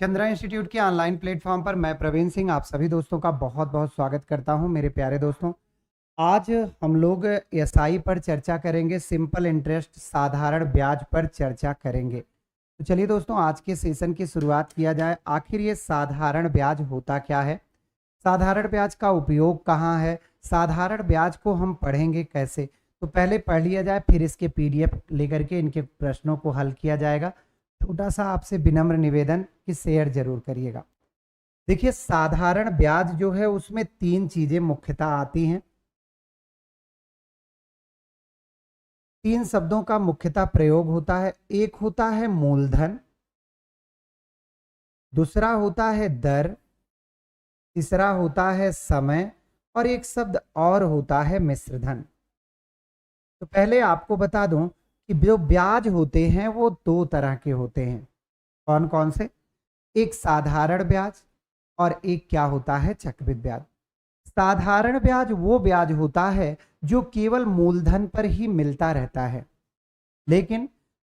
Chandra institute के online platform पर मैं प्रवीण सिंह आप सभी दोस्तों का बहुत बहुत स्वागत करता हूं। मेरे प्यारे दोस्तों, आज हम लोग एसआई पर चर्चा करेंगे, सिंपल इंटरेस्ट साधारण ब्याज पर चर्चा करेंगे। तो चलिए दोस्तों, आज के सेशन की शुरुआत किया जाए। आखिर ये साधारण ब्याज होता क्या है, साधारण ब्याज का उपयोग कहाँ है, साधारण ब्याज को हम पढ़ेंगे कैसे। तो पहले पढ़ लिया जाए, फिर इसके पीडीएफ लेकर के इनके प्रश्नों को हल किया जाएगा। छोटा सा आपसे विनम्र निवेदन कि शेयर जरूर करिएगा। देखिए, साधारण ब्याज जो है उसमें तीन चीजें मुख्यतः आती हैं। तीन शब्दों का मुख्यतः प्रयोग होता है। एक होता है मूलधन, दूसरा होता है दर, तीसरा होता है समय और एक शब्द और होता है मिश्रधन। तो पहले आपको बता दूं कि जो ब्याज होते हैं वो दो तरह के होते हैं। कौन कौन से? एक साधारण ब्याज और एक क्या होता है, चक्रवृद्धि ब्याज। साधारण ब्याज वो ब्याज होता है जो केवल मूलधन पर ही मिलता रहता है, लेकिन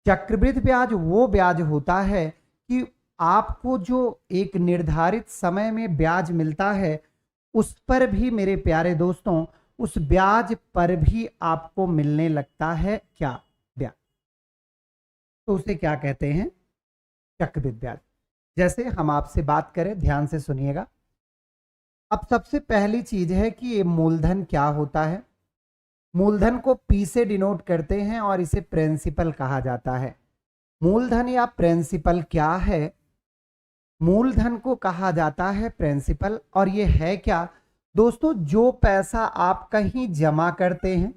चक्रवृद्धि ब्याज वो ब्याज होता है कि आपको जो एक निर्धारित समय में ब्याज मिलता है उस पर भी, मेरे प्यारे दोस्तों, उस ब्याज पर भी आपको मिलने लगता है क्या, ब्याज। तो उसे क्या कहते हैं, चक्रवृद्धि ब्याज। जैसे हम आपसे बात करें, ध्यान से सुनिएगा। अब सबसे पहली चीज है कि ये मूलधन क्या होता है। मूलधन को पी से डिनोट करते हैं और इसे प्रिंसिपल कहा जाता है। मूलधन या प्रिंसिपल क्या है? मूलधन को कहा जाता है प्रिंसिपल। और ये है क्या दोस्तों? जो पैसा आप कहीं जमा करते हैं,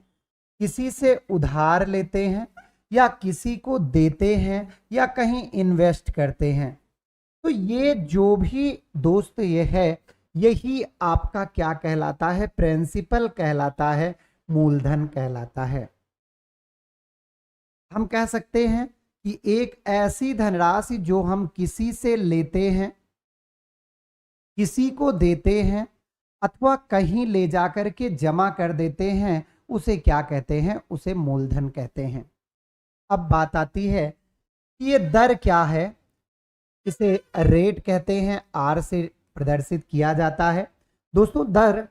किसी से उधार लेते हैं या किसी को देते हैं या कहीं इन्वेस्ट करते हैं, तो ये जो भी दोस्त ये है, यही आपका क्या कहलाता है, प्रिंसिपल कहलाता है, मूलधन कहलाता है। हम कह सकते हैं कि एक ऐसी धनराशि जो हम किसी से लेते हैं, किसी को देते हैं अथवा कहीं ले जाकर के जमा कर देते हैं, उसे क्या कहते हैं, उसे मूलधन कहते हैं। अब बात आती है कि ये दर क्या है। इसे रेट कहते हैं, आर से प्रदर्शित किया जाता है। दोस्तों, दर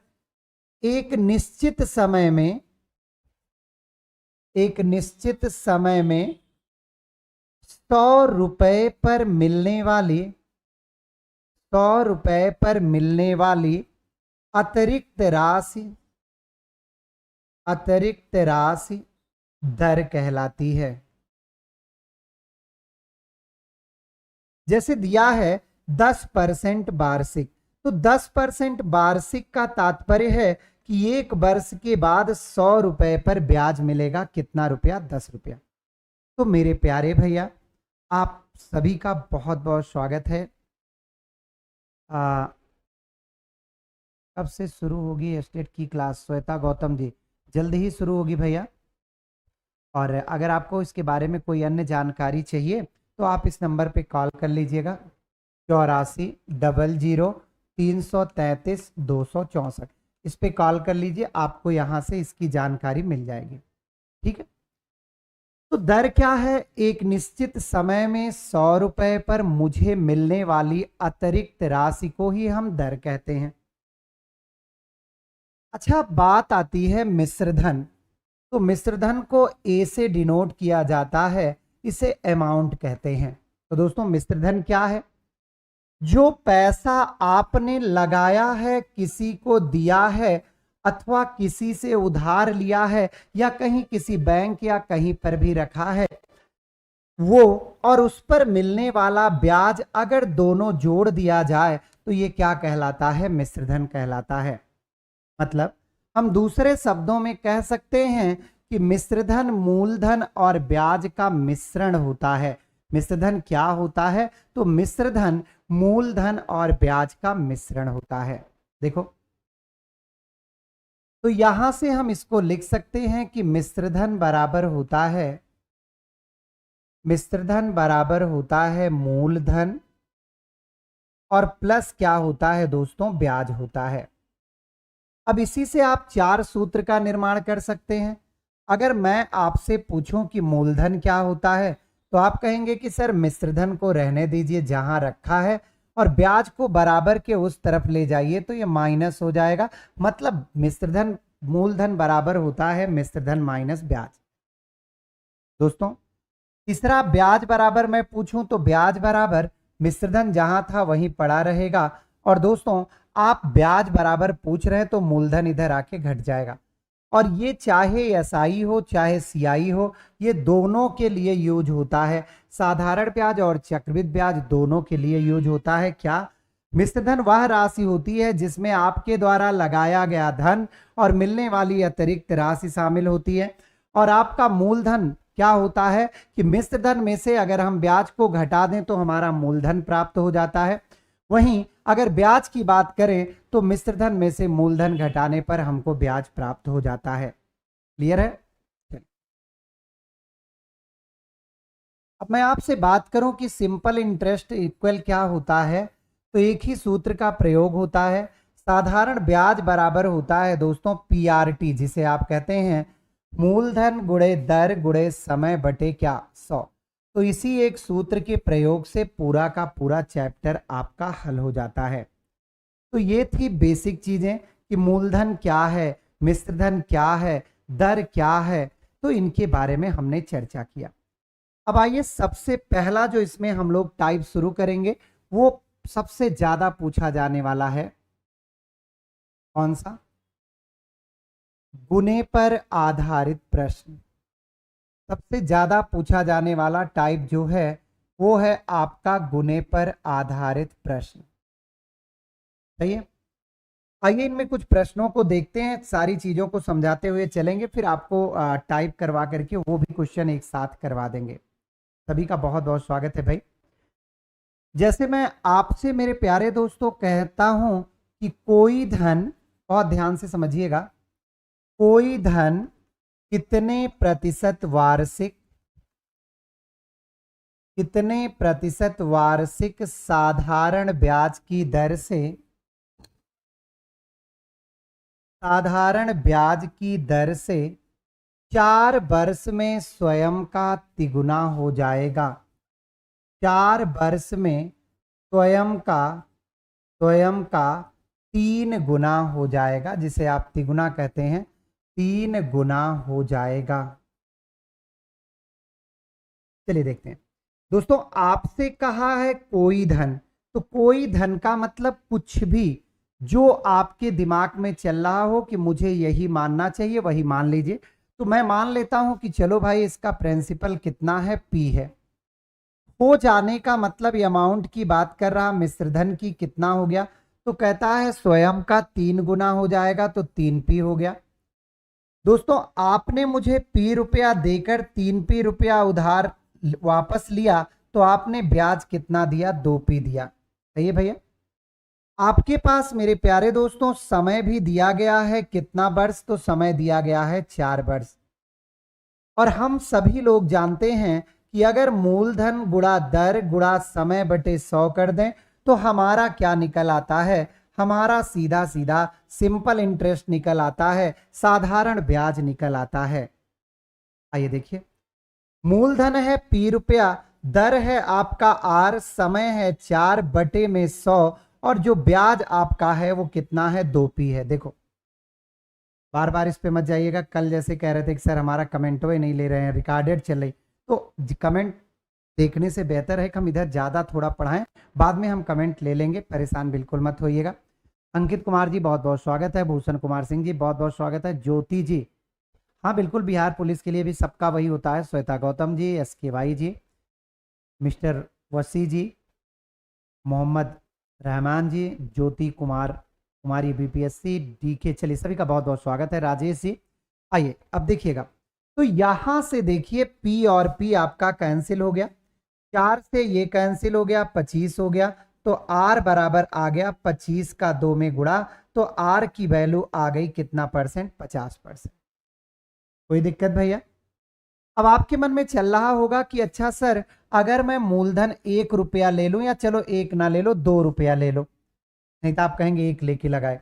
एक निश्चित समय में 100 रुपए पर मिलने वाली अतिरिक्त राशि दर कहलाती है। जैसे दिया है 10% वार्षिक, तो 10% वार्षिक का तात्पर्य है कि एक वर्ष के बाद 100 रुपए पर ब्याज मिलेगा। कितना रुपया? 10 रुपया। तो मेरे प्यारे भैया, आप सभी का बहुत बहुत स्वागत है। कब से शुरू होगी एस्टेट की क्लास? श्वेता गौतम जी, जल्दी ही शुरू होगी भैया। और अगर आपको इसके बारे में कोई अन्य जानकारी चाहिए तो आप इस नंबर पे कॉल कर लीजिएगा, 8400-333-264। इस पे कॉल कर लीजिए, आपको यहाँ से इसकी जानकारी मिल जाएगी। ठीक है। तो दर क्या है? एक निश्चित समय में 100 रुपए पर मुझे मिलने वाली अतिरिक्त राशि को ही हम दर कहते हैं। अच्छा, बात आती है मिश्रधन। तो मिश्रधन को ए से डिनोट किया जाता है, इसे अमाउंट कहते हैं। तो दोस्तों, मिश्रधन क्या है? जो पैसा आपने लगाया है, किसी को दिया है अथवा किसी से उधार लिया है या कहीं किसी बैंक या कहीं पर भी रखा है, वो और उस पर मिलने वाला ब्याज अगर दोनों जोड़ दिया जाए तो ये क्या कहलाता है, मिश्रधन कहलाता है। मतलब हम दूसरे शब्दों में कह सकते हैं कि मिश्रधन मूलधन और ब्याज का मिश्रण होता है। मिश्रधन क्या होता है? तो मिश्रधन मूलधन और ब्याज का मिश्रण होता है। देखो, तो यहां से हम इसको लिख सकते हैं कि मिश्रधन बराबर होता है मूलधन और प्लस क्या होता है दोस्तों, ब्याज होता है। अब इसी से आप चार सूत्र का निर्माण कर सकते हैं। अगर मैं आपसे पूछूं कि मूलधन क्या होता है, तो आप कहेंगे कि सर मिश्रधन को रहने दीजिए जहां रखा है और ब्याज को बराबर के उस तरफ ले जाइए तो ये माइनस हो जाएगा। मतलब मिश्रधन मूलधन बराबर होता है मिश्रधन माइनस ब्याज। दोस्तों तीसरा ब्याज बराबर मैं पूछूं तो ब्याज बराबर मिश्रधन जहां था वहीं पड़ा रहेगा। और दोस्तों आप ब्याज बराबर पूछ रहे हैं तो मूलधन इधर आके घट जाएगा। और ये चाहे एसआई हो चाहे सीआई हो, ये दोनों के लिए यूज होता है। साधारण ब्याज और चक्रवृद्धि ब्याज दोनों के लिए यूज होता है। क्या? मिश्रधन वह राशि होती है जिसमें आपके द्वारा लगाया गया धन और मिलने वाली अतिरिक्त राशि शामिल होती है। और आपका मूलधन क्या होता है कि मिश्रधन में से अगर हम ब्याज को घटा दें तो हमारा मूलधन प्राप्त हो जाता है। वहीं अगर ब्याज की बात करें तो मिश्रधन में से मूलधन घटाने पर हमको ब्याज प्राप्त हो जाता है। क्लियर है? अब मैं आपसे बात करूं कि सिंपल इंटरेस्ट इक्वल क्या होता है, तो एक ही सूत्र का प्रयोग होता है। साधारण ब्याज बराबर होता है दोस्तों पीआरटी, जिसे आप कहते हैं मूलधन गुणे दर गुणे समय बटे क्या 100। तो इसी एक सूत्र के प्रयोग से पूरा का पूरा चैप्टर आपका हल हो जाता है। तो ये थी बेसिक चीजें कि मूलधन क्या है, मिश्रधन क्या है, दर क्या है, तो इनके बारे में हमने चर्चा किया। अब आइए सबसे पहला जो इसमें हम लोग टाइप शुरू करेंगे वो सबसे ज्यादा पूछा जाने वाला है। कौन सा? गुणे पर आधारित प्रश्न। सबसे ज्यादा पूछा जाने वाला टाइप जो है वो है आपका गुणे पर आधारित प्रश्न। सही है? आइए इनमें कुछ प्रश्नों को देखते हैं, सारी चीजों को समझाते हुए चलेंगे, फिर आपको टाइप करवा करके वो भी क्वेश्चन एक साथ करवा देंगे। सभी का बहुत बहुत स्वागत है भाई। जैसे मैं आपसे मेरे प्यारे दोस्तों कहता हूं कि कोई धन, बहुत ध्यान से समझिएगा, कोई धन कितने प्रतिशत वार्षिक साधारण ब्याज की दर से 4 वर्ष में स्वयं का तिगुना हो जाएगा। 4 वर्ष में स्वयं का 3 गुना हो जाएगा, जिसे आप तिगुना कहते हैं, 3 गुना हो जाएगा। चलिए देखते हैं दोस्तों, आपसे कहा है कोई धन, तो कोई धन का मतलब कुछ भी जो आपके दिमाग में चल रहा हो कि मुझे यही मानना चाहिए वही मान लीजिए। तो मैं मान लेता हूं कि चलो भाई इसका प्रिंसिपल कितना है, पी है। हो जाने का मतलब अमाउंट की बात कर रहा, मिश्रधन की कितना हो गया, तो कहता है स्वयं का 3 गुना हो जाएगा, तो 3p हो गया। दोस्तों आपने मुझे p रुपया देकर 3p रुपया उधार वापस लिया, तो आपने ब्याज कितना दिया, 2p दिया। सही है भैया? आपके पास मेरे प्यारे दोस्तों समय भी दिया गया है, कितना वर्ष, तो समय दिया गया है 4 वर्ष। और हम सभी लोग जानते हैं कि अगर मूलधन गुणा दर गुणा समय बटे 100 कर दें तो हमारा क्या निकल आता है, हमारा सीधा सीधा सिंपल इंटरेस्ट निकल आता है, साधारण ब्याज निकल आता है। आइए देखिए, मूलधन है p रुपया, दर है आपका r, समय है 4 बटे में 100 और जो ब्याज आपका है वो कितना है, 2p है। देखो बार बार इस पे मत जाइएगा, कल जैसे कह रहे थे कि सर हमारा कमेंटो ही नहीं ले रहे हैं, रिकॉर्डेड चल रही, तो कमेंट देखने से बेहतर है कि हम इधर ज़्यादा थोड़ा पढ़ाएं, बाद में हम कमेंट ले लेंगे, परेशान बिल्कुल मत होइएगा। अंकित कुमार जी बहुत बहुत स्वागत है, भूषण कुमार सिंह जी बहुत बहुत स्वागत है, ज्योति जी, हाँ बिल्कुल, बिहार पुलिस के लिए भी सबका वही होता है, श्वेता गौतम जी, SKY जी, मिस्टर वसी जी, मोहम्मद रहमान जी, ज्योति कुमारी BPSC DK, चलिए सभी का बहुत बहुत स्वागत है, राजेश जी। आइए अब देखिएगा, तो यहां से देखिए P और P आपका कैंसिल हो गया, 4 से ये कैंसिल हो गया, 25 हो गया, तो R बराबर आ गया 25 का 2 में गुणा, तो R की वैल्यू आ गई कितना परसेंट, 50%। कोई दिक्कत भैया? अब आपके मन में चल रहा होगा कि अच्छा सर अगर मैं मूलधन 1 रुपया ले लूं, या चलो 1 ना ले लो 2 रुपया ले लो, नहीं तो आप कहेंगे 1 लेके लगाए,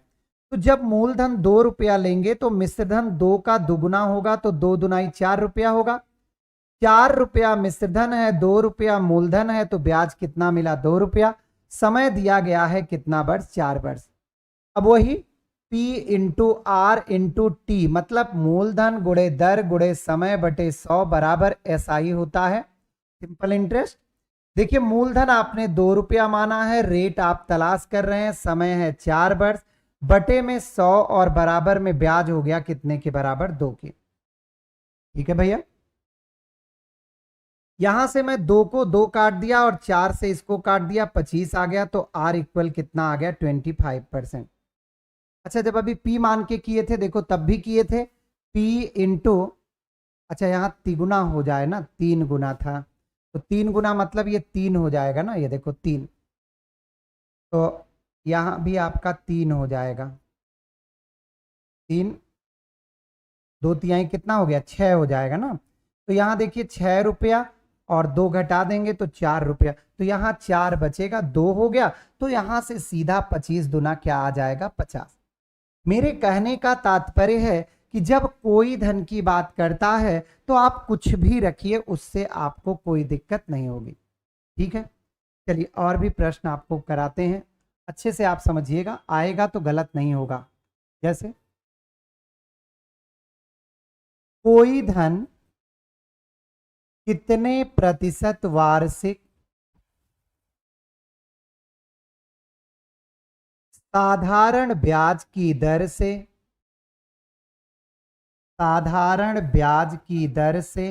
तो जब मूलधन 2 रुपया लेंगे तो मिश्रधन 2 का दुगुना होगा, तो 2 दुनाई 4 रुपया होगा, ₹4 मिश्रधन है, ₹2 मूलधन है, तो ब्याज कितना मिला? ₹2। समय दिया गया है कितना वर्ष? 4 वर्ष। अब वही P into R into T, मतलब मूलधन गुणे दर गुणे समय बटे 100 बराबर SI होता है, सिंपल इंटरेस्ट। देखिए मूलधन आपने ₹2 माना है, रेट आप तलाश कर रहे हैं, समय है 4 वर्ष, बटे में 100 और बराबर में ब्याज हो गया कितने के बराबर? 2 के। ठीक है भैया, यहां से मैं 2 को 2 काट दिया और 4 से इसको काट दिया, 25 आ गया, तो R इक्वल कितना आ गया? 25%। अच्छा, जब अभी P मान के किए थे, देखो तब भी किए थे P इंटू, अच्छा यहाँ तिगुना हो जाए ना, 3 गुना था, तो 3 गुना मतलब ये 3 हो जाएगा ना, ये देखो 3, तो यहां भी आपका 3 हो जाएगा। 3 2 तिहाई कितना हो गया? 6 हो जाएगा ना। तो यहाँ देखिए ₹6 और 2 घटा देंगे तो ₹4, तो यहाँ 4 बचेगा, 2 हो गया, तो यहाँ से सीधा 25 दुना क्या आ जाएगा? 50। मेरे कहने का तात्पर्य है कि जब कोई धन की बात करता है तो आप कुछ भी रखिए, उससे आपको कोई दिक्कत नहीं होगी। ठीक है, चलिए और भी प्रश्न आपको कराते हैं, अच्छे से आप समझिएगा, आएगा तो गलत नहीं होगा। जैसे कोई धन कितने प्रतिशत वार्षिक साधारण ब्याज की दर से, साधारण ब्याज की दर से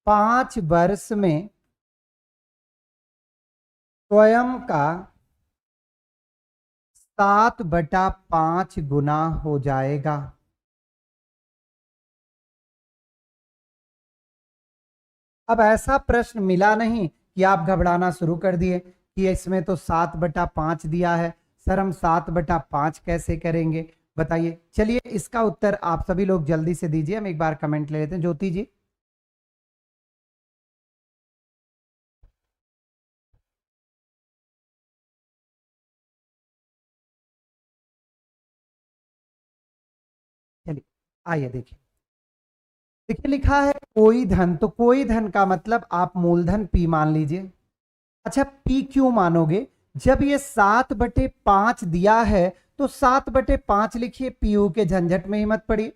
5 वर्ष में स्वयं का 7/5 गुना हो जाएगा? अब ऐसा प्रश्न मिला नहीं कि आप घबराना शुरू कर दिए कि इसमें तो 7/5 दिया है, सर हम 7/5 कैसे करेंगे, बताइए। चलिए इसका उत्तर आप सभी लोग जल्दी से दीजिए, हम एक बार कमेंट ले लेते हैं। ज्योति जी, चलिए आइए देखिए, देखिए लिखा है कोई धन, तो कोई धन का मतलब आप मूलधन P मान लीजिए। अच्छा P क्यों मानोगे? जब ये 7/5 दिया है तो 7/5 लिखिए, PU के झंझट में ही मत पड़िए।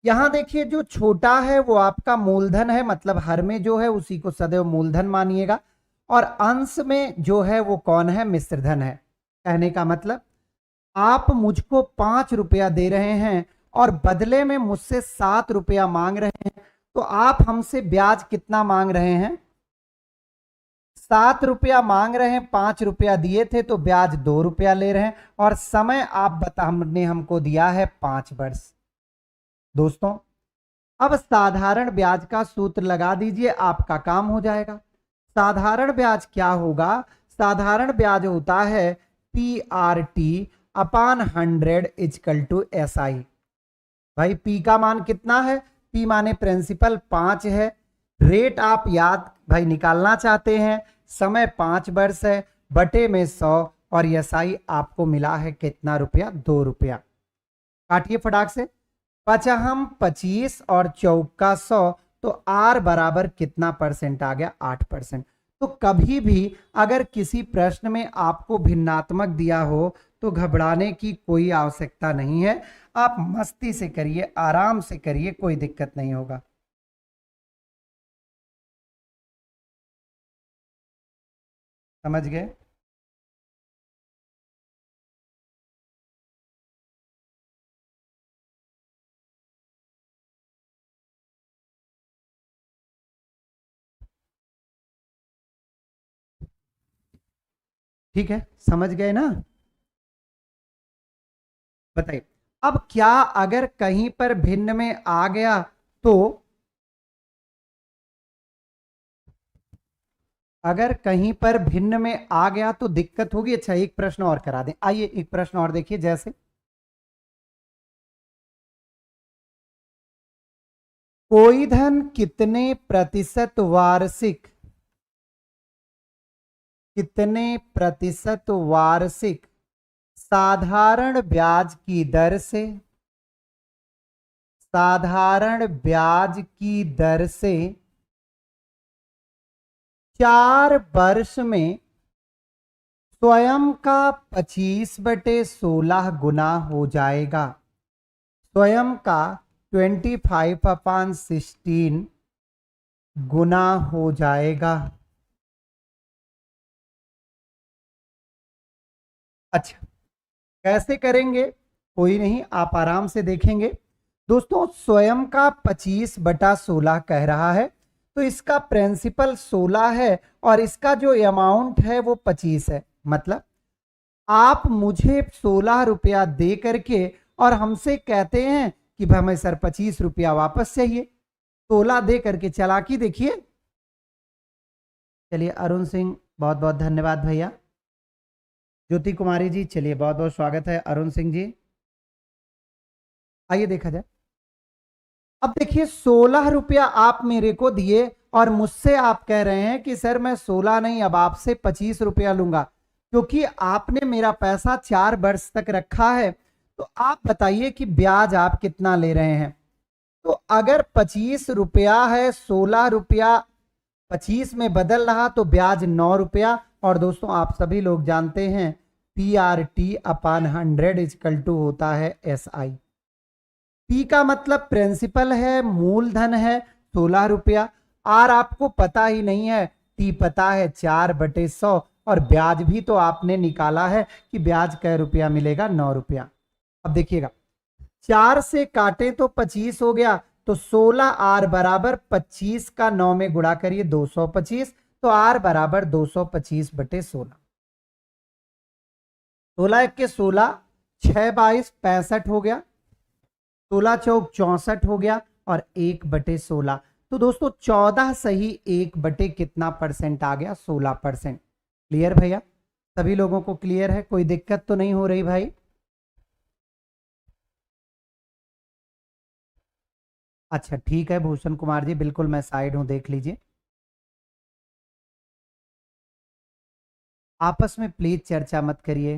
यहां देखिए जो छोटा है वो आपका मूलधन है, मतलब हर में जो है उसी को सदैव मूलधन मानिएगा, और अंश में जो है वो कौन है? मिश्रधन है। कहने का मतलब आप मुझको ₹5 दे रहे हैं और बदले में मुझसे ₹7 मांग रहे हैं, तो आप हमसे ब्याज कितना मांग रहे हैं? ₹7 मांग रहे हैं, ₹5 दिए थे तो ब्याज ₹2 ले रहे हैं, और समय आप बता हमने हमको दिया है 5 वर्ष। दोस्तों अब साधारण ब्याज का सूत्र लगा दीजिए, आपका काम हो जाएगा। साधारण ब्याज क्या होगा? साधारण ब्याज होता है PRT upon 100 equal to SI। भाई P का मान कितना है? P माने प्रिंसिपल 5 है, रेट आप याद भाई निकालना चाहते हैं, समय 5 वर्ष है, बटे में 100, और SI आपको मिला है कितना रुपया? ₹2। काटिए फटाक से, 55 25 और चौका 100, तो R बराबर कितना परसेंट आ गया? 8%। तो कभी भी अगर किसी प्रश्न में आपको भिन्नात्मक दिया हो तो घबराने की कोई आवश्यकता नहीं है, आप मस्ती से करिए, आराम से करिए, कोई दिक्कत नहीं होगा। समझ गए? ठीक है, समझ गए ना? बताइए, अब क्या अगर कहीं पर भिन्न में आ गया तो, अगर कहीं पर भिन्न में आ गया तो दिक्कत होगी? अच्छा एक प्रश्न और करा दें, आइए एक प्रश्न और देखिए। जैसे कोई धन कितने प्रतिशत वार्षिक, कितने प्रतिशत वार्षिक साधारण ब्याज की दर से, साधारण ब्याज की दर से 4 वर्ष में स्वयं का 25/16 गुना हो जाएगा। स्वयं का 25/16 गुना हो जाएगा। अच्छा, कैसे करेंगे? कोई नहीं, आप आराम से देखेंगे। दोस्तों, स्वयं का 25/16 कह रहा है, तो इसका प्रिंसिपल 16 है और इसका जो अमाउंट है वो 25 है। मतलब आप मुझे 16 रुपया दे करके और हमसे कहते हैं कि हमें सर 25 रुपया वापस चाहिए। 16 दे करके चालाकी देखिए। चलिए, अरुण सिंह बहुत बहुत धन्यवाद भैया। ज्योति कुमारी जी, चलिए बहुत बहुत स्वागत है अरुण सिंह जी। आइए देखा जाए। अब देखिए, 16 रुपया आप मेरे को दिए और मुझसे आप कह रहे हैं कि सर मैं 16 नहीं, अब आपसे 25 रुपया लूंगा, क्योंकि आपने मेरा पैसा 4 वर्ष तक रखा है। तो आप बताइए कि ब्याज आप कितना ले रहे हैं। तो अगर 25 रुपया है, 16 रुपया 25 में बदल रहा तो ब्याज 9 रुपया। और दोस्तों, आप सभी लोग जानते हैं PRT/100 इक्वल टू होता है SI। P का मतलब प्रिंसिपल है, मूलधन है 16 रुपया। R आपको पता ही नहीं है, T पता है 4/100, और ब्याज भी तो आपने निकाला है कि ब्याज कै रुपया मिलेगा, 9 रुपया। अब देखिएगा, 4 से काटे तो 25 हो गया, तो 16R बराबर 25 का 9 में गुणा करिए 225, तो R बराबर 225/16। 16 के 16, 6 22 65 हो गया, 16 चौक 64 हो गया, और 1/16। तो दोस्तों 14 सही 1 कितना परसेंट आ गया? 16%। क्लियर भैया? सभी लोगों को क्लियर है? कोई दिक्कत तो नहीं हो रही भाई? अच्छा ठीक है भूषण कुमार जी, बिल्कुल मैं साइड हूं, देख लीजिए। आपस में प्लीज चर्चा मत करिए,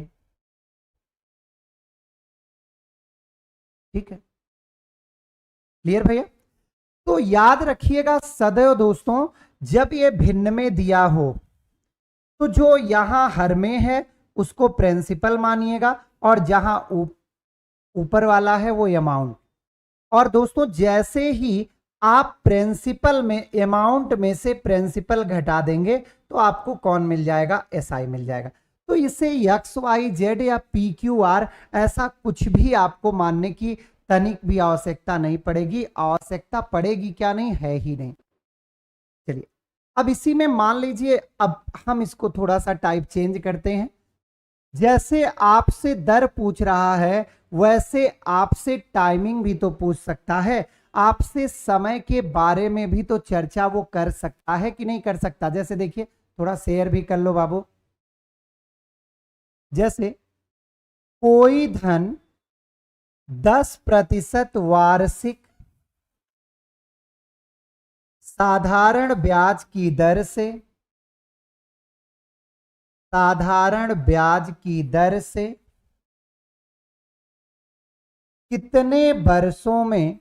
ठीक है? क्लियर भैया? तो याद रखिएगा सदैव दोस्तों, जब ये भिन्न में दिया हो तो जो यहां हर में है उसको प्रिंसिपल मानिएगा, और जहां ऊपर वाला है वो अमाउंट। और दोस्तों, जैसे ही आप प्रिंसिपल में अमाउंट में से प्रिंसिपल घटा देंगे तो आपको कौन मिल जाएगा? SI मिल जाएगा। तो इसे XYZ या PQR ऐसा कुछ भी आपको मानने की तनिक भी आवश्यकता नहीं पड़ेगी। आवश्यकता पड़ेगी क्या? नहीं है ही नहीं। चलिए, अब इसी में मान लीजिए, अब हम इसको थोड़ा सा टाइप चेंज करते हैं। जैसे आपसे दर पूछ रहा है, वैसे आपसे टाइमिंग भी तो पूछ सकता है, आपसे समय के बारे में भी तो चर्चा वो कर सकता है कि नहीं कर सकता? जैसे देखिए, थोड़ा शेयर भी कर लो बाबू। जैसे कोई धन 10% वार्षिक साधारण ब्याज की दर से, साधारण ब्याज की दर से कितने वर्षों में,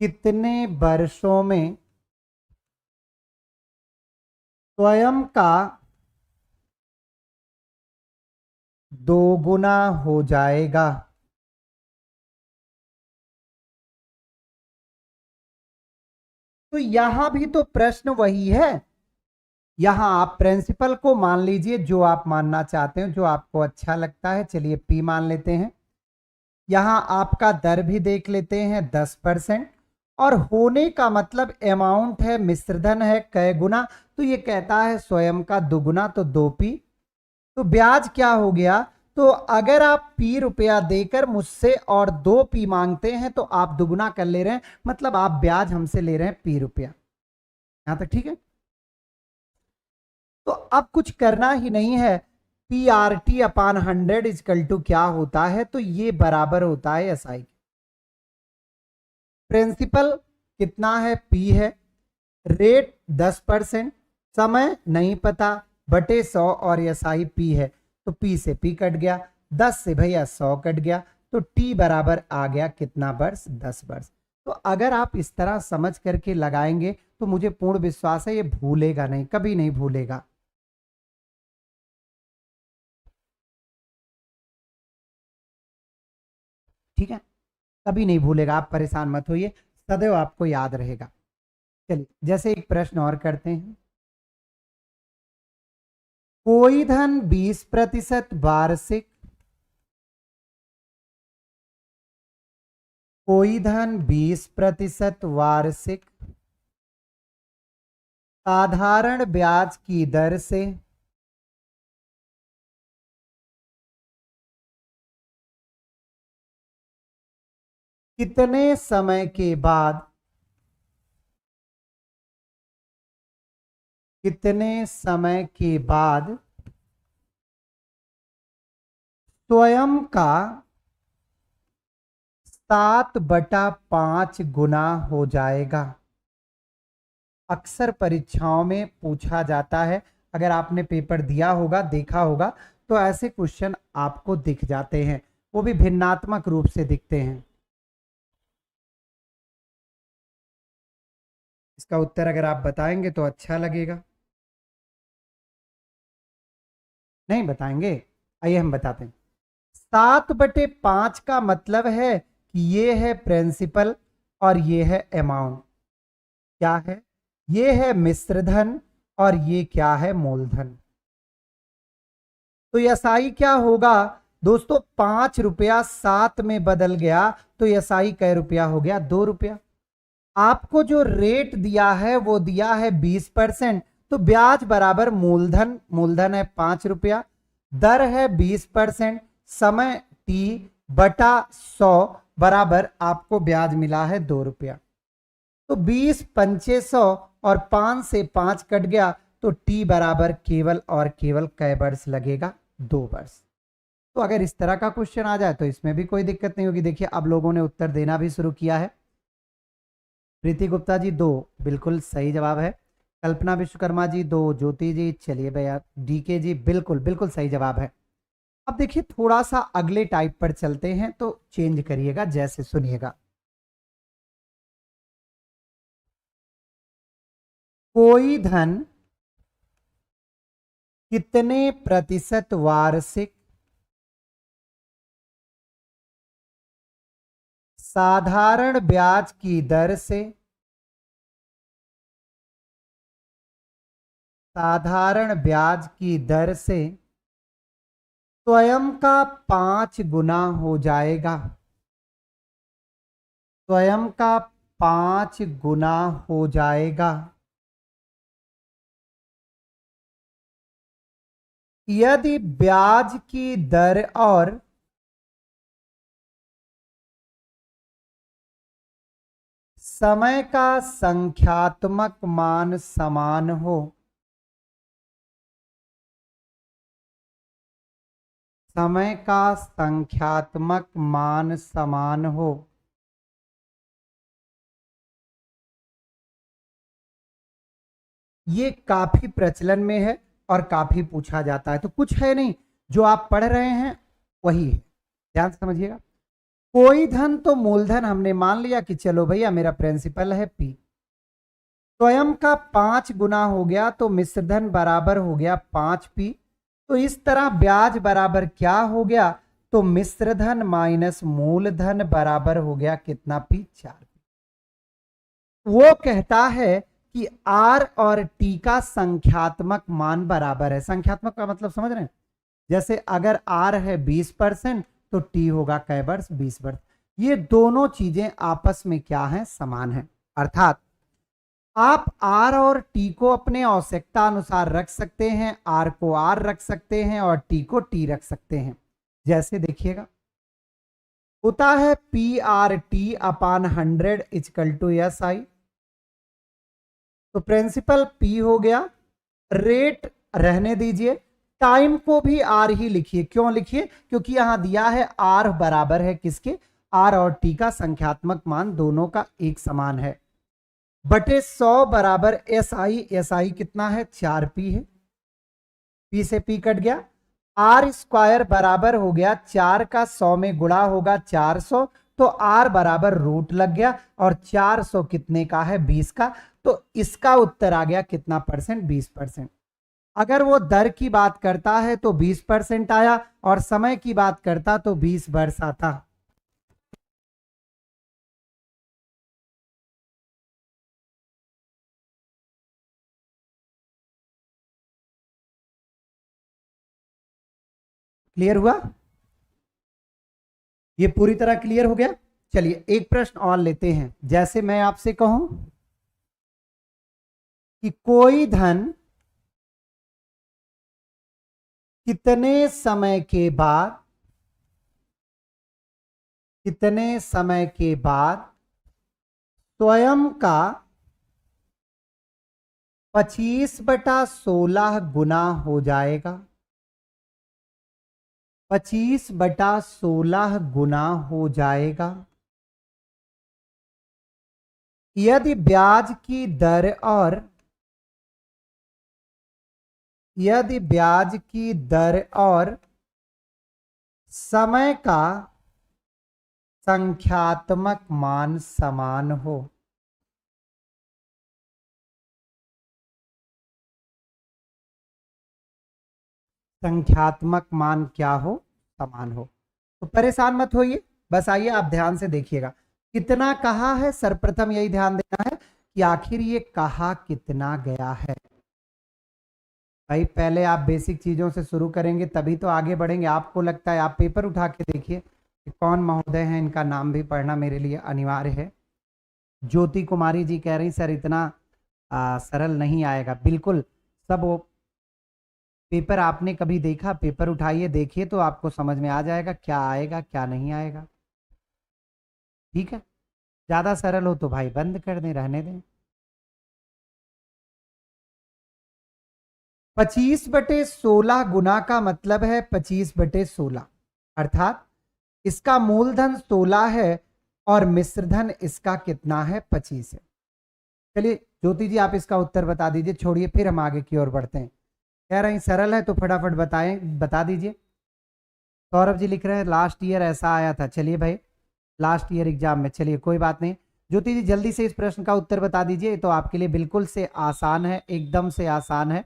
कितने वर्षों में स्वयं का 2 गुना हो जाएगा। तो यहां भी तो प्रश्न वही है। यहां आप प्रिंसिपल को मान लीजिए, जो आप मानना चाहते हो, जो आपको अच्छा लगता है। चलिए P मान लेते हैं। यहां आपका दर भी देख लेते हैं 10%, और होने का मतलब अमाउंट है, मिश्रधन है, कै गुना? तो ये कहता है स्वयं का 2 गुना, तो 2P। तो ब्याज क्या हो गया? तो अगर आप P रुपया देकर मुझसे और 2P मांगते हैं तो आप दुगुना कर ले रहे हैं, मतलब आप ब्याज हमसे ले रहे हैं P रुपया। यहां तक ठीक है? तो अब कुछ करना ही नहीं है। PRT/100 इक्वल टू क्या होता है? तो ये बराबर होता है SI। प्रिंसिपल कितना है? P है। रेट 10%, समय नहीं पता, बटे 100, और SI P है, तो P से P कट गया, 10 से भैया 100 कट गया, तो टी बराबर आ गया कितना वर्ष, 10 वर्ष। तो अगर आप इस तरह समझ करके लगाएंगे तो मुझे पूर्ण विश्वास है ये भूलेगा नहीं, कभी नहीं भूलेगा। ठीक है, कभी नहीं भूलेगा, आप परेशान मत होइए, सदैव आपको याद रहेगा। चलिए जैसे एक प्रश्न और करते हैं। कोई धन 20% वार्षिक, कोई धन 20% वार्षिक साधारण ब्याज की दर से कितने समय के बाद, कितने समय के बाद स्वयं का 7/5 गुना हो जाएगा। अक्सर परीक्षाओं में पूछा जाता है, अगर आपने पेपर दिया होगा, देखा होगा, तो ऐसे क्वेश्चन आपको दिख जाते हैं, वो भी भिन्नात्मक रूप से दिखते हैं। इसका उत्तर अगर आप बताएंगे तो अच्छा लगेगा। नहीं बताएंगे, आइए हम बताते हैं। 7/5 का मतलब है कि ये है प्रिंसिपल और ये है अमाउंट। क्या है? ये है मिश्र धन और ये क्या है? मूलधन। तो एसआई क्या होगा दोस्तों? 5 रुपया 7 में बदल गया तो एसआई कै रुपया हो गया? 2 रुपया। आपको जो रेट दिया है वो दिया है 20%, तो ब्याज बराबर मूलधन, मूलधन है 5 रुपया, दर है 20%, समय टी बटा 100 बराबर आपको ब्याज मिला है 2 रुपया। तो 20 पंचे 100 और 5 से 5 कट गया तो टी बराबर केवल और केवल कै वर्ष लगेगा? 2 वर्ष। तो अगर इस तरह का क्वेश्चन आ जाए तो इसमें भी कोई दिक्कत नहीं होगी। देखिए अब लोगों ने उत्तर देना भी शुरू किया है। प्रीति गुप्ता जी 2 बिल्कुल सही जवाब है। कल्पना विश्वकर्मा जी 2, ज्योति जी, चलिए भैया, डीके जी बिल्कुल बिल्कुल सही जवाब है। अब देखिए थोड़ा सा अगले टाइप पर चलते हैं, तो चेंज करिएगा, जैसे सुनिएगा। कोई धन कितने प्रतिशत वार्षिक साधारण ब्याज की दर से, साधारण ब्याज की दर से स्वयं का 5 गुना हो जाएगा, स्वयं का 5 गुना हो जाएगा यदि ब्याज की दर और समय का संख्यात्मक मान समान हो, समय का संख्यात्मक मान समान हो। ये काफी प्रचलन में है और काफी पूछा जाता है, तो कुछ है नहीं, जो आप पढ़ रहे हैं वही है, ध्यान से समझिएगा। कोई धन तो मूलधन हमने मान लिया कि चलो भैया मेरा प्रिंसिपल है पी, स्वयं का 5 गुना हो गया तो मिश्रधन बराबर हो गया 5p। तो इस तरह ब्याज बराबर क्या हो गया? तो मिश्रधन माइनस मूलधन बराबर हो गया कितना? p, 4p। वो कहता है कि r और t का संख्यात्मक मान बराबर है। संख्यात्मक का मतलब समझ रहे हैं? जैसे अगर r है 20% तो t होगा कै वर्ष? 20 वर्ष। ये दोनों चीजें आपस में क्या है? समान है। अर्थात आप r और t को अपने आवश्यकता अनुसार रख सकते हैं, r को r रख सकते हैं और t को t रख सकते हैं। जैसे देखिएगा होता है PRT upon 100 equal to SI। तो प्रिंसिपल P हो गया, रेट रहने दीजिए, टाइम को भी R ही लिखिए। क्यों लिखिए? क्योंकि यहां दिया है R बराबर है किसके? R और T का संख्यात्मक मान दोनों का एक समान है, बटे 100 बराबर SI। SI कितना है? 4p है, P से P कट गया आर स्क्वायर बराबर हो गया 4 का 100 में गुणा होगा 400, तो आर बराबर रूट लग गया, और 400 कितने का है? 20 का। तो इसका उत्तर आ गया कितना परसेंट? 20%। अगर वो दर की बात करता है तो 20% आया, और समय की बात करता तो 20 वर्ष आता। क्लियर हुआ? ये पूरी तरह क्लियर हो गया। चलिए एक प्रश्न और लेते हैं। जैसे मैं आपसे कहूं कि कोई धन कितने समय के बाद, कितने समय के बाद स्वयं का 25/16 गुना हो जाएगा? 25/16 गुना हो जाएगा यदि ब्याज की दर और, यदि ब्याज की दर और समय का संख्यात्मक मान समान हो। संख्यात्मक मान क्या हो? समान हो। तो परेशान मत होइए, बस आइए आप ध्यान से देखिएगा। कितना कहा है? सर्वप्रथम यही ध्यान देना है कि आखिर ये कहा कितना गया है। भाई पहले आप बेसिक चीजों से शुरू करेंगे तभी तो आगे बढ़ेंगे। आपको लगता है, आप पेपर उठा के देखिए कि कौन महोदय हैं, इनका नाम भी पढ़ना मेरे लिए अनिवार्य है। ज्योति कुमारी जी कह रही सर इतना सरल नहीं आएगा। बिल्कुल, सब वो पेपर आपने कभी देखा? पेपर उठाइए देखिए तो आपको समझ में आ जाएगा क्या आएगा क्या नहीं आएगा। ठीक है, ज्यादा सरल हो तो भाई बंद कर दें, रहने दें। 25/16 गुना का मतलब है 25/16, अर्थात इसका मूलधन 16 है और मिश्रधन इसका कितना है? 25 है। चलिए ज्योति जी आप इसका उत्तर बता दीजिए, छोड़िए फिर हम आगे की ओर बढ़ते हैं। कह रहे हैं सरल है तो फटाफट बताएं, बता दीजिए। सौरभ जी लिख रहे हैं लास्ट ईयर ऐसा आया था। चलिए भाई, लास्ट ईयर एग्जाम में, चलिए कोई बात नहीं। ज्योति जी जल्दी से इस प्रश्न का उत्तर बता दीजिए, तो आपके लिए बिल्कुल से आसान है, एकदम से आसान है।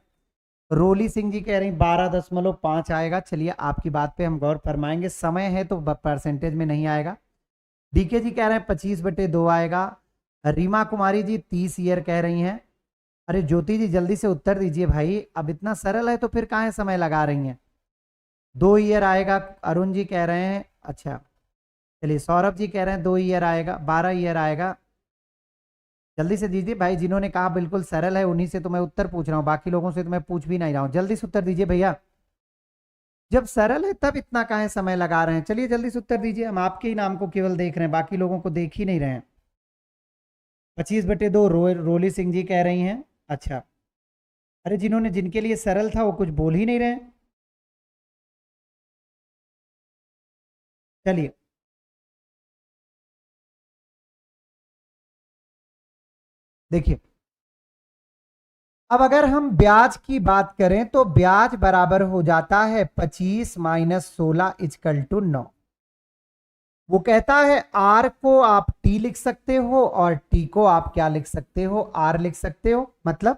रोली सिंह जी कह रही 12.5 आएगा। चलिए आपकी बात पे हम गौर फरमाएंगे, समय है तो परसेंटेज में नहीं आएगा। डीके जी कह रहे हैं 25/2 आएगा। रीमा कुमारी जी 30 ईयर कह रही हैं। अरे ज्योति जी जल्दी से उत्तर दीजिए भाई, अब इतना सरल है तो फिर काहे समय लगा रही हैं? 2 ईयर आएगा, अरुण जी कह रहे हैं। अच्छा चलिए, सौरभ जी कह रहे हैं 2 ईयर आएगा, 12 ईयर आएगा। जल्दी से दीजिए भाई, जिन्होंने कहा बिल्कुल सरल है उन्हीं से तो मैं उत्तर पूछ रहा हूँ, बाकी लोगों से तो मैं पूछ भी नहीं रहा हूँ। जल्दी से उत्तर दीजिए भैया, जब सरल है तब इतना काहे समय लगा रहे हैं? चलिए जल्दी से उत्तर दीजिए, हम आपके ही नाम को केवल देख रहे हैं, बाकी लोगों को देख ही नहीं रहे हैं। 25/2 रोली सिंह जी कह रही हैं। अच्छा, अरे जिन्होंने, जिनके लिए सरल था वो कुछ बोल ही नहीं रहे हैं। चलिए देखिए, अब अगर हम ब्याज की बात करें तो ब्याज बराबर हो जाता है 25 - 16 = 9। वो कहता है आर को आप टी लिख सकते हो और टी को आप क्या लिख सकते हो? आर लिख सकते हो। मतलब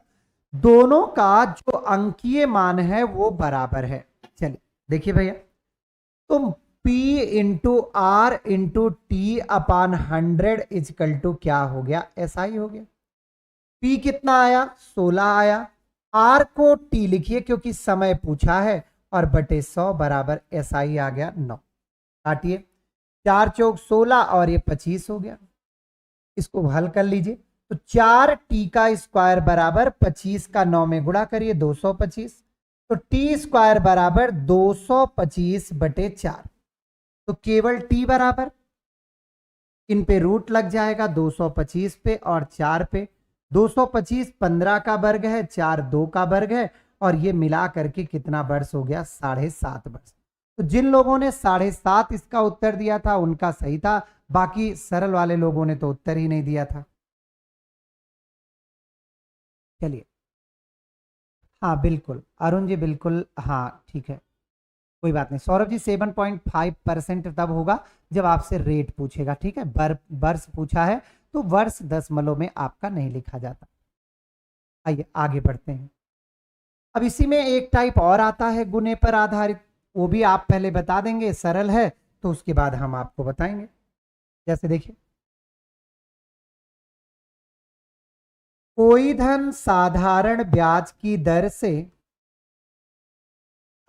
दोनों का जो अंकीय मान है वो बराबर है। चलिए देखिए भैया, तो P × R × T/100 = क्या हो गया? ऐसा ही हो गया। P कितना आया? 16 आया। R को T लिखिए क्योंकि समय पूछा है, और बटे 100 बराबर SI आ गया 9। काटिए, 4 चौक 16 और ये 25 हो गया। इसको हल कर लीजिए, तो 4t का स्क्वायर बराबर 25 का 9 में गुणा करिए 225, तो टी स्क्वायर बराबर 225/4। तो केवल t बराबर, इन पे रूट लग जाएगा 225 पे और 4 पे। 225 15 का वर्ग है, 4 2 का वर्ग है, और ये मिला करके कितना वर्ष हो गया? 7.5 वर्ष। तो जिन लोगों ने 7.5 इसका उत्तर दिया था उनका सही था, बाकी सरल वाले लोगों ने तो उत्तर ही नहीं दिया था। चलिए, हाँ बिल्कुल अरुण जी, बिल्कुल हाँ ठीक है। कोई बात नहीं सौरभ जी, 7.5% तब होगा जब आपसे रेट पूछेगा, ठीक है। वर्ष पूछा है तो वर्ष दशमलव में आपका नहीं लिखा जाता। आइए आगे बढ़ते हैं। अब इसी में एक टाइप और आता है गुणे पर आधारित, वो भी आप पहले बता देंगे, सरल है, तो उसके बाद हम आपको बताएंगे। जैसे देखिए, कोई धन साधारण ब्याज की दर से,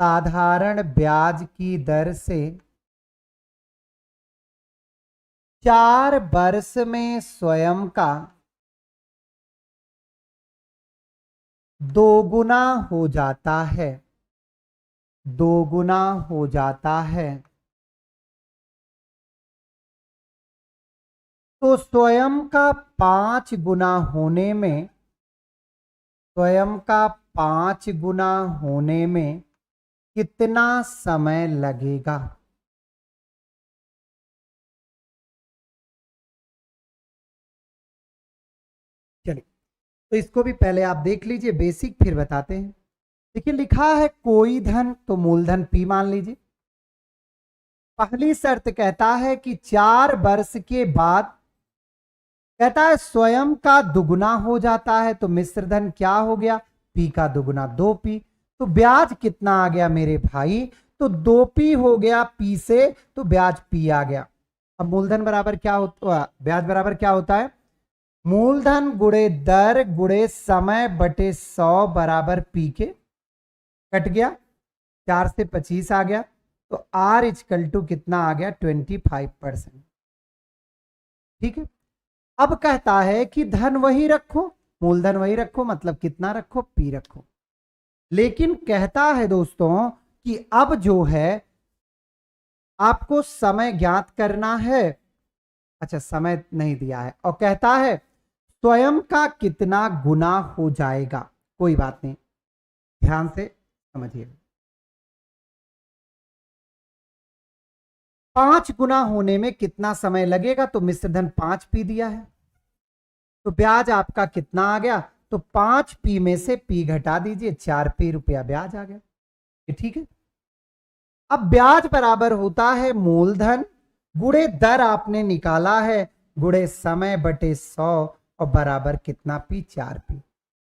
साधारण ब्याज की दर से 4 वर्ष में स्वयं का दोगुना हो जाता है, दोगुना हो जाता है, तो स्वयं का 5 गुना होने में, स्वयं का 5 गुना होने में कितना समय लगेगा? चलिए, तो इसको भी पहले आप देख लीजिए बेसिक, फिर बताते हैं। देखिए लिखा है कोई धन, तो मूलधन P मान लीजिए। पहली शर्त कहता है कि 4 वर्ष के बाद, कहता है स्वयं का दुगुना हो जाता है, तो मिश्र धन क्या हो गया? P का दुगुना 2P। तो ब्याज कितना आ गया मेरे भाई? तो 2P हो गया P से, तो ब्याज P आ गया। अब मूलधन बराबर क्या होता, ब्याज बराबर क्या होता है? मूलधन गुणे दर गुणे समय बटे 100 बराबर P के, कट गया, 4 से 25 आ गया, तो R इक्वल टू कितना आ गया? 25%। ठीक है। अब कहता है कि धन वही रखो, मूलधन वही रखो, मतलब कितना रखो? P रखो। लेकिन कहता है दोस्तों कि अब जो है आपको समय ज्ञात करना है। अच्छा, समय नहीं दिया है, और कहता है स्वयं का कितना गुना हो जाएगा। कोई बात नहीं, ध्यान से समझिए। 5 गुना होने में कितना समय लगेगा? तो मिश्रधन 5P दिया है, तो ब्याज आपका कितना आ गया? तो 5P में से P घटा दीजिए, 4P रुपया ब्याज आ गया। ये ठीक है। अब ब्याज बराबर होता है मूलधन गुणे दर आपने निकाला है, गुणे समय बटे 100, और बराबर कितना? P, 4P।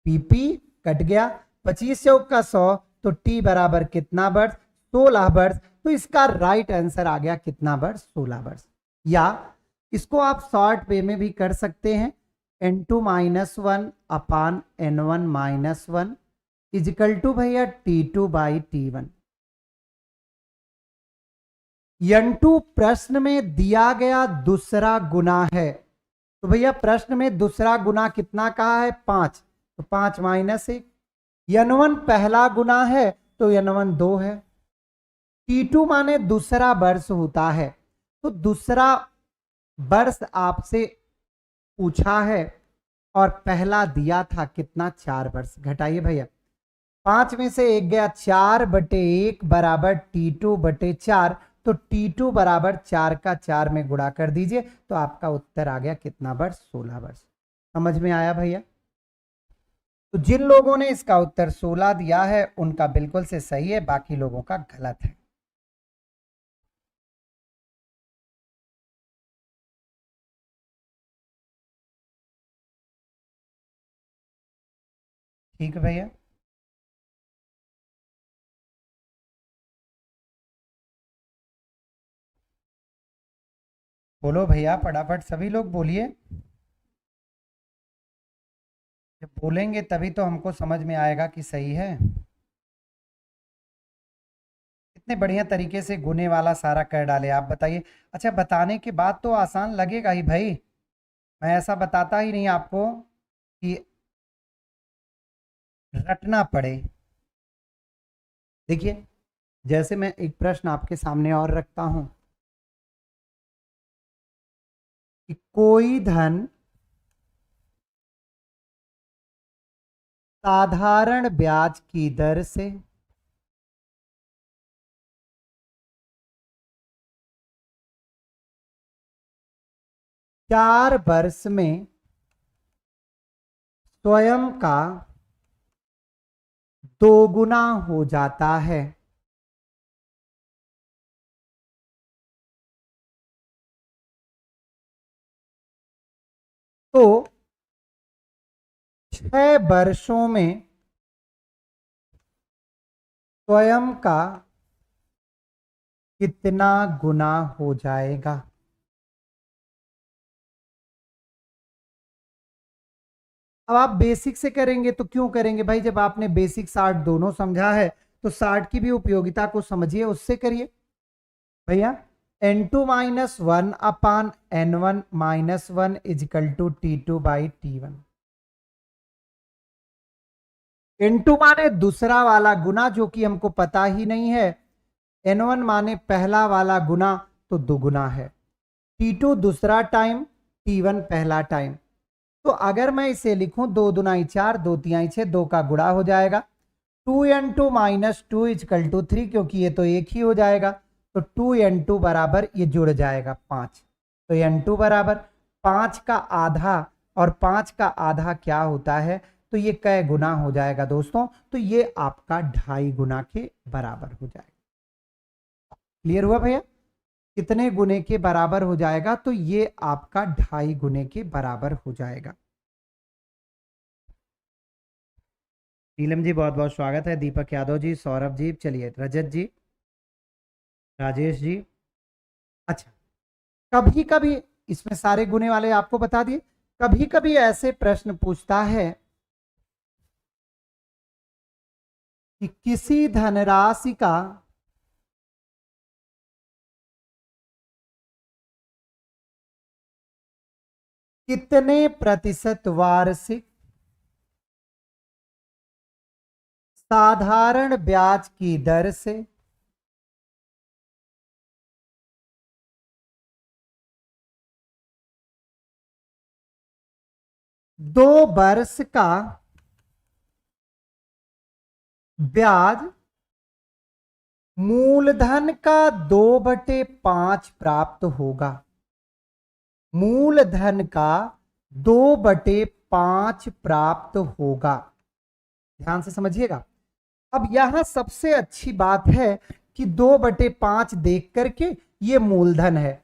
PP कट गया, 25 चौक का 100, तो T बराबर कितना वर्ष? 16 वर्ष। तो इसका राइट आंसर आ गया कितना वर्ष? 16 वर्ष। या इसको आप शॉर्ट वे में भी कर सकते हैं, N2 - 1 upon N1 - 1 equal to भैया T2 बाई T1। N2 प्रश्न में दिया गया दूसरा गुना है, तो भैया प्रश्न में दूसरा गुना कितना कहा है? 5, तो 5 - 1। N1 पहला गुना है, तो N1 2 है। T2 माने दूसरा वर्ष होता है, तो दूसरा वर्ष आपसे पूछा है, और पहला दिया था कितना? 4 वर्ष। घटाइए भैया, 5 में से 1 गया, 4 बटे 1 बराबर T2 बटे 4, तो T2 बराबर 4 का 4 में गुणा कर दीजिए, तो आपका उत्तर आ गया कितना वर्ष? 16 वर्ष। समझ में आया भैया? तो जिन लोगों ने इसका उत्तर 16 दिया है उनका बिल्कुल से सही है, बाकी लोगों का गलत है। ठीक है भैया। बोलो भैया फटाफट, सभी लोग बोलिए। जब बोलेंगे तभी तो हमको समझ में आएगा कि सही है। कितने बढ़िया तरीके से गुने वाला सारा कर डाले, आप बताइए। अच्छा, बताने के बाद तो आसान लगेगा ही भाई, मैं ऐसा बताता ही नहीं आपको कि रटना पड़े। देखिए, जैसे मैं एक प्रश्न आपके सामने और रखता हूं कि कोई धन साधारण ब्याज की दर से 4 वर्ष में स्वयं का दोगुना हो जाता है, तो 6 वर्षों में स्वयं का कितना गुना हो जाएगा? अब आप बेसिक से करेंगे तो क्यों करेंगे भाई, जब आपने बेसिक 60 दोनों समझा है तो 60 की भी उपयोगिता को समझिए, उससे करिए भैया। n2 minus 1 upon n1 minus 1 equal to T2 by T1। n2 माने दूसरा वाला गुना जो कि हमको पता ही नहीं है, n1 माने पहला वाला गुना तो दुगुना है, T2 दूसरा टाइम, T1 पहला टाइम। तो अगर मैं इसे लिखूं 2 दुनाई 4, 2 तिहाई 6, 2 का गुणा हो जाएगा। 2n2 माइनस 2 इजकल टू 3, क्योंकि ये तो एक ही हो जाएगा, तो 2n2 बराबर ये जुड़ जाएगा 5। तो n2 बराबर 5 का आधा, और 5 का आधा क्या होता है, तो ये कै गुना हो जाएगा दोस्तों, तो ये आपका 2.5 गुना के बराबर हो जाएगा। क्लियर हुआ भैया? कितने गुने के बराबर हो जाएगा, तो ये आपका 2.5 गुने के बराबर हो जाएगा। नीलम जी बहुत बहुत स्वागत है, दीपक यादव जी, सौरभ जी, चलिए रजत जी, राजेश जी। अच्छा, कभी कभी इसमें सारे गुने वाले आपको बता दिए, कभी कभी ऐसे प्रश्न पूछता है कि किसी धनराशि का कितने प्रतिशत वार्षिक साधारण ब्याज की दर से दो वर्ष का ब्याज मूलधन का 2/5 प्राप्त होगा। मूलधन का 2/5 प्राप्त होगा। ध्यान से समझिएगा। अब यहां सबसे अच्छी बात है कि 2/5 देख करके ये मूलधन है।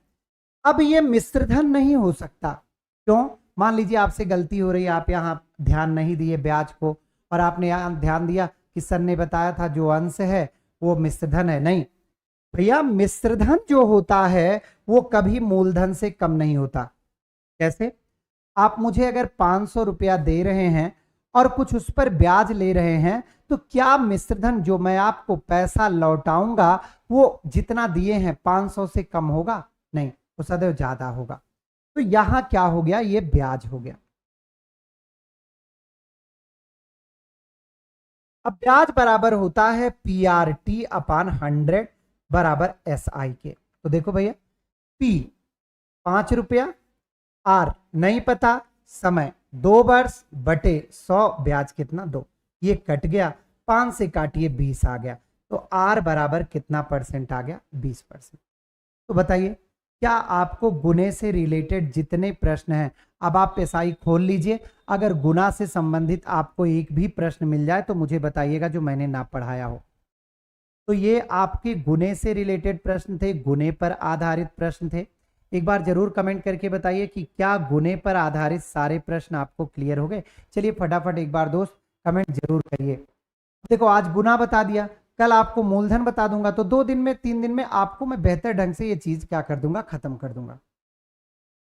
अब ये मिश्रधन नहीं हो सकता। क्यों? मान लीजिए आपसे गलती हो रही है, आप यहां ध्यान नहीं दिए ब्याज को, और आपने यहां ध्यान दिया कि सर ने बताया था जो अंश है वो मिश्रधन है। नहीं भैया, मिश्रधन जो होता है वो कभी मूलधन से कम नहीं होता। कैसे? आप मुझे अगर 500 रुपया दे रहे हैं और कुछ उस पर ब्याज ले रहे हैं, तो क्या मिश्रधन जो मैं आपको पैसा लौटाऊंगा वो जितना दिए हैं 500 से कम होगा? नहीं, वो सदैव ज्यादा होगा। तो यहां क्या हो गया, ये ब्याज हो गया। अब ब्याज बराबर होता है PRT अपान 100 बराबर SI के। तो देखो भैया, P 5 रुपया, R नहीं पता, समय 2 वर्ष बटे 100, ब्याज कितना 2, ये कट गया, 5 से काटिए 20 आ गया, तो R बराबर कितना परसेंट आ गया? 20%। तो बताइए, क्या आपको गुने से रिलेटेड जितने प्रश्न हैं, अब आप एसआई खोल लीजिए, अगर गुना से संबंधित आपको एक भी प्रश्न मिल जाए तो मुझे बताइएगा जो मैंने ना पढ़ाया हो। तो ये आपके गुने से रिलेटेड प्रश्न थे, गुने पर आधारित प्रश्न थे। एक बार जरूर कमेंट करके बताइए कि क्या गुने पर आधारित सारे प्रश्न आपको क्लियर हो गए। चलिए फटाफट एक बार दोस्त कमेंट जरूर करिए। देखो, आज गुना बता दिया, कल आपको मूलधन बता दूंगा, तो 2 दिन में 3 दिन में आपको मैं बेहतर ढंग से ये चीज क्या कर दूंगा, खत्म कर दूंगा।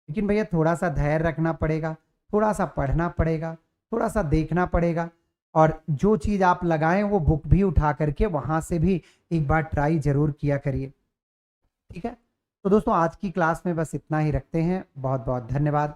लेकिन भैया थोड़ा सा धैर्य रखना पड़ेगा, थोड़ा सा पढ़ना पड़ेगा, थोड़ा सा देखना पड़ेगा, और जो चीज आप लगाएं वो बुक भी उठा करके वहां से भी एक बार ट्राई जरूर किया करिए। ठीक है, तो दोस्तों आज की क्लास में बस इतना ही रखते हैं। बहुत बहुत धन्यवाद।